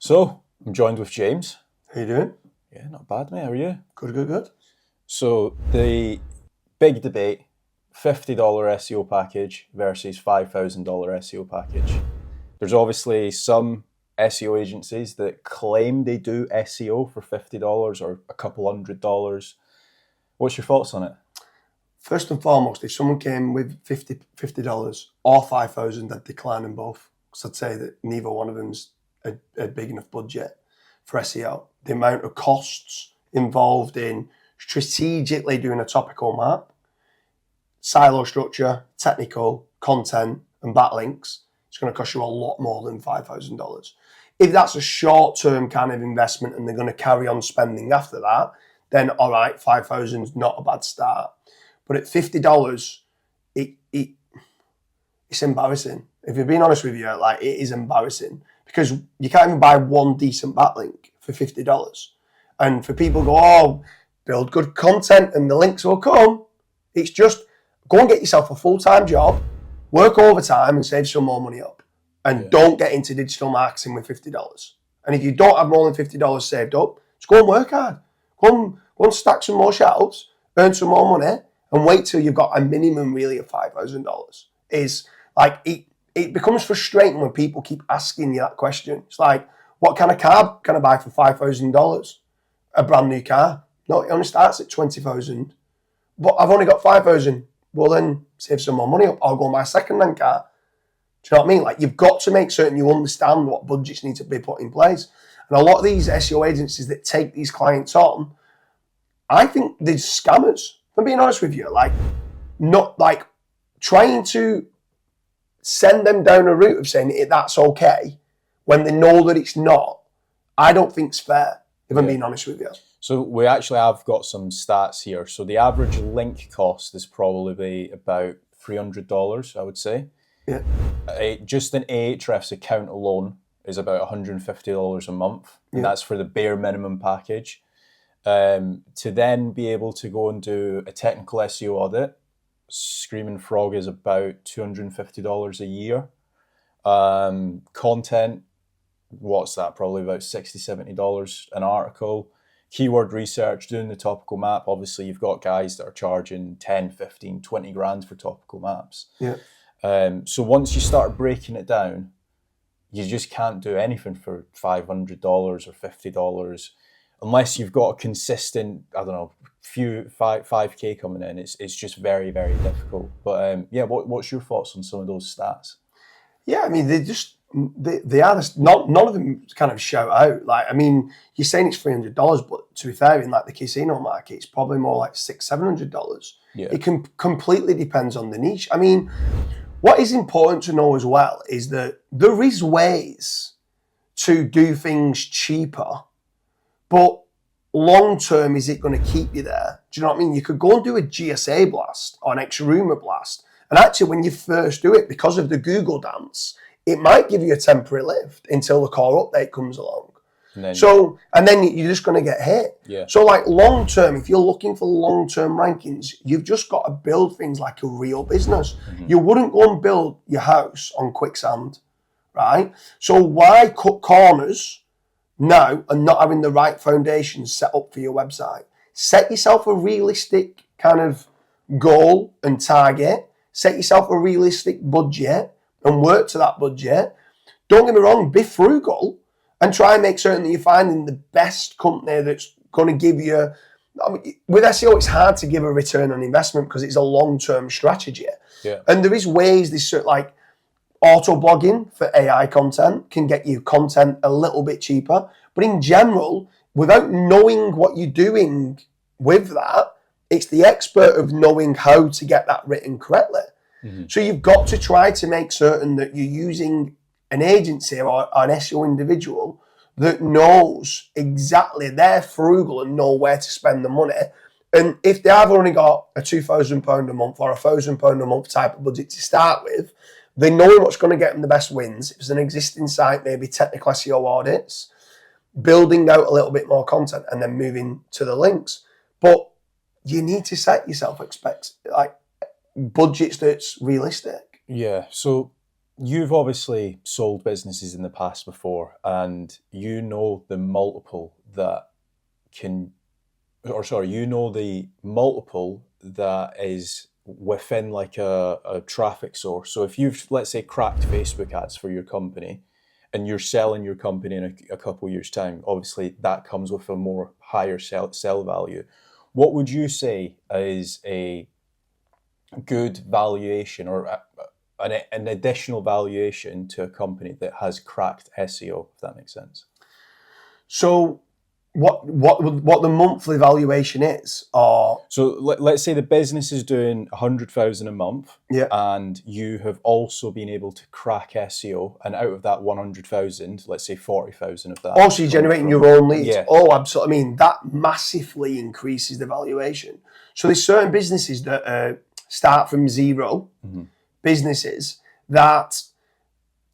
So, I'm joined with James. How you doing? Yeah, not bad, mate. How are you? Good. So, the big debate, $50 SEO package versus $5,000 SEO package. There's obviously some SEO agencies that claim they do SEO for $50 or a couple $100. What's your thoughts on it? First and foremost, if someone came with $50 or $5,000, I'd decline them both. Because I'd say that neither one of them's a big enough budget for SEO. The amount of costs involved in strategically doing a topical map, silo structure, technical, content, and backlinks, it's going to cost you a lot more than $5,000. If that's a short-term kind of investment and they're going to carry on spending after that, then all right, $5,000 is not a bad start. But at $50, it's embarrassing. If you're being honest with you, like, it is embarrassing because you can't even buy one decent backlink for $50. And for people to go, oh, build good content and the links will come. It's just go and get yourself a full-time job, work overtime and save some more money up. And don't get into digital marketing with $50. And if you don't have more than $50 saved up, just go and work hard. Go and stack some more shelves, earn some more money, and wait till you've got a minimum really of $5,000. Is like it becomes frustrating when people keep asking you that question. It's like, what kind of car can I buy for $5,000? A brand new car. No, it only starts at $20,000. But I've only got $5,000. Well, then save some more money up. I'll go and buy a second-hand car. Do you know what I mean? Like, you've got to make certain you understand what budgets need to be put in place. And a lot of these SEO agencies that take these clients on, I think they're scammers. If I'm being honest with you, not trying to send them down a route of saying that's okay when they know that it's not, I don't think it's fair, if I'm being honest with you. So we actually have got some stats here. So the average link cost is probably about $300, I would say. Yeah. Just an Ahrefs account alone is about $150 a month. And that's for the bare minimum package. To then be able to go and do a technical SEO audit, Screaming Frog is about $250 a year. Content, what's that? Probably about $60, $70 an article. Keyword research, doing the topical map. Obviously, you've got guys that are charging 10, 15, 20 grand for topical maps. Yeah. So once you start breaking it down, you just can't do anything for $500 or $50 unless you've got a consistent, I don't know, 5K coming in. It's just very, very difficult. But what's your thoughts on some of those stats? Yeah, I mean, they are none of them kind of shout out. Like, I mean, you're saying it's $300, but to be fair, in like the casino market, it's probably more like $600-700. Yeah. It completely depends on the niche. I mean, what is important to know as well is that there is ways to do things cheaper, but long term, is it going to keep you there? Do you know what I mean? You could go and do a GSA blast or an Ex-Rumor blast, and actually, when you first do it, because of the Google dance, it might give you a temporary lift until the core update comes along. And then you're just going to get hit. Yeah. So like long term, if you're looking for long term rankings, you've just got to build things like a real business. Mm-hmm. You wouldn't go and build your house on quicksand, right? So why cut corners now and not having the right foundations set up for your website? Set yourself a realistic kind of goal and target. Set yourself a realistic budget and work to that budget. Don't get me wrong, be frugal and try and make certain that you're finding the best company that's going to give you... I mean, with SEO, it's hard to give a return on investment because it's a long-term strategy. Yeah. And there is ways, this sort of like auto-blogging for AI content can get you content a little bit cheaper. But in general, without knowing what you're doing with that, it's the expert of knowing how to get that written correctly. Mm-hmm. So you've got to try to make certain that you're using an agency or an SEO individual that knows exactly, they're frugal and know where to spend the money. And if they have only got a £2,000 a month or £1,000 a month type of budget to start with, they know what's going to get them the best wins. If it's an existing site, maybe technical SEO audits, building out a little bit more content and then moving to the links. But you need to set yourself budgets that's realistic. Yeah. So you've obviously sold businesses in the past before, and you know the multiple that the multiple that is within like a traffic source. So if you've, let's say, cracked Facebook ads for your company and you're selling your company in a couple of years' time, obviously that comes with a more higher sell value. What would you say is a good valuation or an additional valuation to a company that has cracked SEO, if that makes sense? So what the monthly valuation is, or so let's say the business is doing 100,000 a month, yeah, and you have also been able to crack SEO, and out of that 100,000, let's say 40,000 of that. Also, you're generating your own leads. Yeah. Oh, absolutely. I mean, that massively increases the valuation. So there's certain businesses that start from zero, businesses that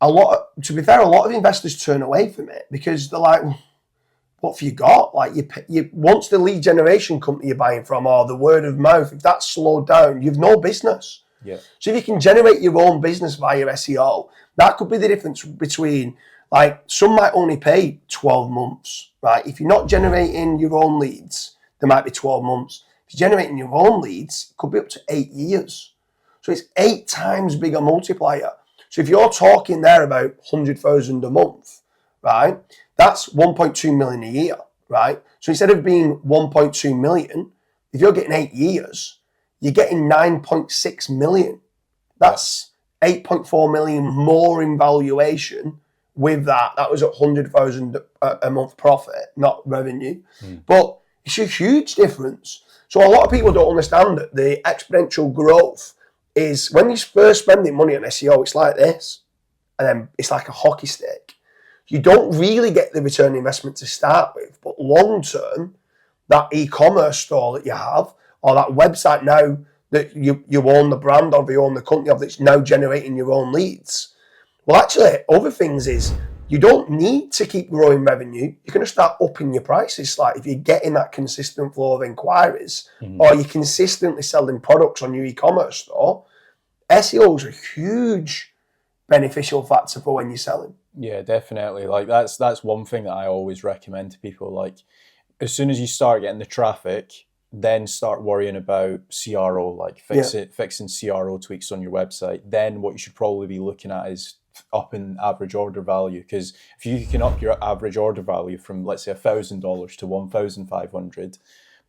a lot of investors turn away from it because they're like, what have you got? Like you once the lead generation company you're buying from or the word of mouth, if that's slowed down, you've no business. Yeah. So if you can generate your own business via SEO, that could be the difference between, like, some might only pay 12 months, right? If you're not generating your own leads, there might be 12 months. If you're generating your own leads, it could be up to 8 years. So it's 8 times bigger multiplier. So if you're talking there about 100,000 a month, right? That's 1.2 million a year, right? So instead of being 1.2 million, if you're getting 8 years, you're getting 9.6 million. That's 8.4 million more in valuation with that. That was at 100,000 a month profit, not revenue. But it's a huge difference. So a lot of people don't understand that the exponential growth is when you're first spending money on SEO, it's like this. And then it's like a hockey stick. You don't really get the return on investment to start with, but long term, that e-commerce store that you have, or that website now that you own the brand of, you own the company of, that's now generating your own leads. Well, actually, other things is you don't need to keep growing revenue. You're going to start upping your prices. Like if you're getting that consistent flow of inquiries, or you're consistently selling products on your e-commerce store, SEO is a huge beneficial factor for when you're selling. Yeah, definitely. Like that's one thing that I always recommend to people. Like as soon as you start getting the traffic, then start worrying about CRO, like fixing CRO tweaks on your website. Then what you should probably be looking at is upping average order value, because if you can up your average order value from, let's say, $1,000 to 1,500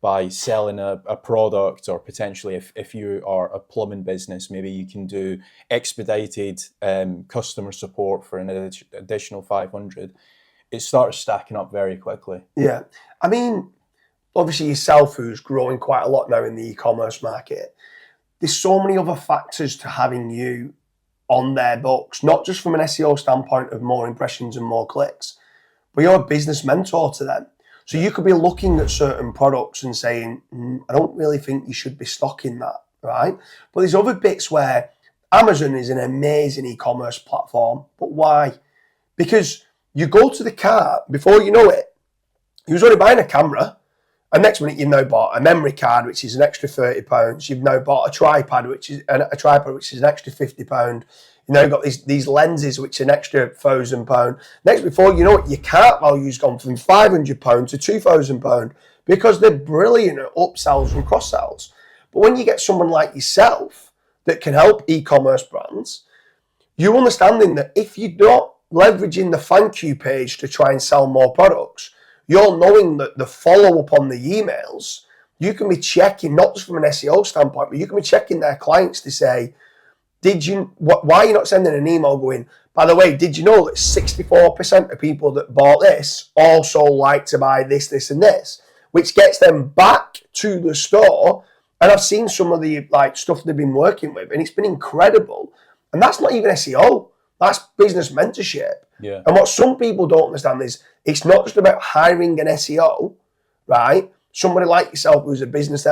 by selling a product, or potentially if you are a plumbing business, maybe you can do expedited customer support for an additional 500. It starts stacking up very quickly. Yeah. I mean, obviously yourself, who's growing quite a lot now in the e-commerce market, there's so many other factors to having you on their books, not just from an SEO standpoint of more impressions and more clicks, but you're a business mentor to them. So you could be looking at certain products and saying, I don't really think you should be stocking that, right? But there's other bits where Amazon is an amazing e-commerce platform. But why? Because you go to the cart, before you know it, you was only buying a camera, and next minute you've now bought a memory card, which is an extra £30. You've now bought a tripod, which is an extra £50. You've now got these lenses, which are an extra £1,000. Next, before you know it, your cart value's gone from £500 to £2,000 because they're brilliant at upsells and cross-sells. But when you get someone like yourself that can help e-commerce brands, you're understanding that if you're not leveraging the thank you page to try and sell more products, you're knowing that the follow-up on the emails, you can be checking, not just from an SEO standpoint, but you can be checking their clients to say, why are you not sending an email going, by the way, did you know that 64% of people that bought this also like to buy this, this, and this, which gets them back to the store. And I've seen some of the stuff they've been working with, and it's been incredible. And that's not even SEO. That's business mentorship. Yeah. And what some people don't understand is it's not just about hiring an SEO, right? Somebody like yourself who's a business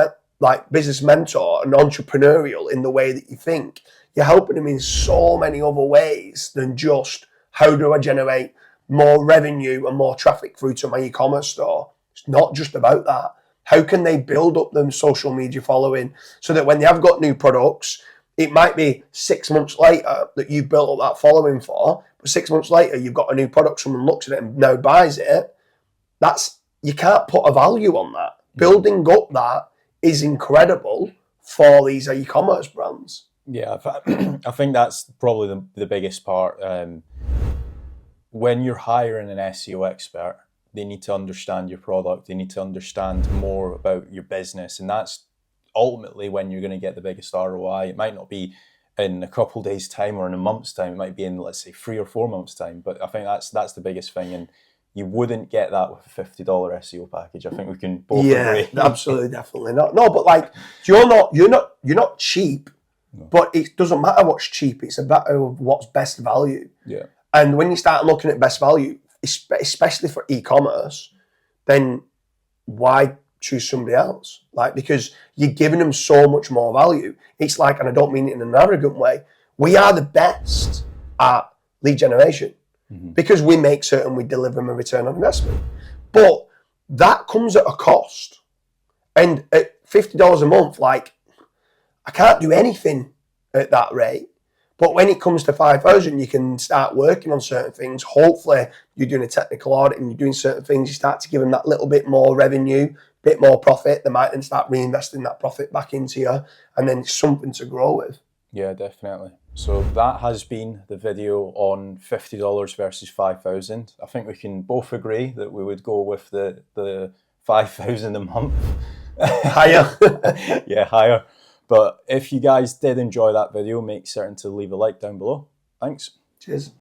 mentor and entrepreneurial in the way that you think. You're helping them in so many other ways than just how do I generate more revenue and more traffic through to my e-commerce store. It's not just about that. How can they build up them social media following so that when they have got new products, It might be 6 months later that you've built up that following for, but 6 months later you've got a new product, someone looks at it and now buys it. You can't put a value on that. Building up that is incredible for these e-commerce brands. Yeah, I think that's probably the biggest part. When you're hiring an SEO expert, they need to understand your product. They need to understand more about your business. And that's ultimately when you're going to get the biggest ROI. It might not be in a couple of days' time or in a month's time. It might be in, let's say, 3 or 4 months' time. But I think that's the biggest thing. And you wouldn't get that with a $50 SEO package. I think we can both agree. Absolutely, definitely not. No, but like you're not cheap. No. But it doesn't matter what's cheap. It's about what's best value. Yeah. And when you start looking at best value, especially for e-commerce, then why choose somebody else? Like, because you're giving them so much more value. It's like, and I don't mean it in an arrogant way, we are the best at lead generation because we make certain we deliver them a return on investment. But that comes at a cost. And at $50 a month, like, I can't do anything at that rate. But when it comes to 5,000, you can start working on certain things. Hopefully, you're doing a technical audit and you're doing certain things. You start to give them that little bit more revenue, bit more profit. They might then start reinvesting that profit back into you, and then it's something to grow with. Yeah, definitely. So that has been the video on $50 versus 5,000. I think we can both agree that we would go with the 5,000 a month. Higher. Yeah, higher. But if you guys did enjoy that video, make certain to leave a like down below. Thanks. Cheers.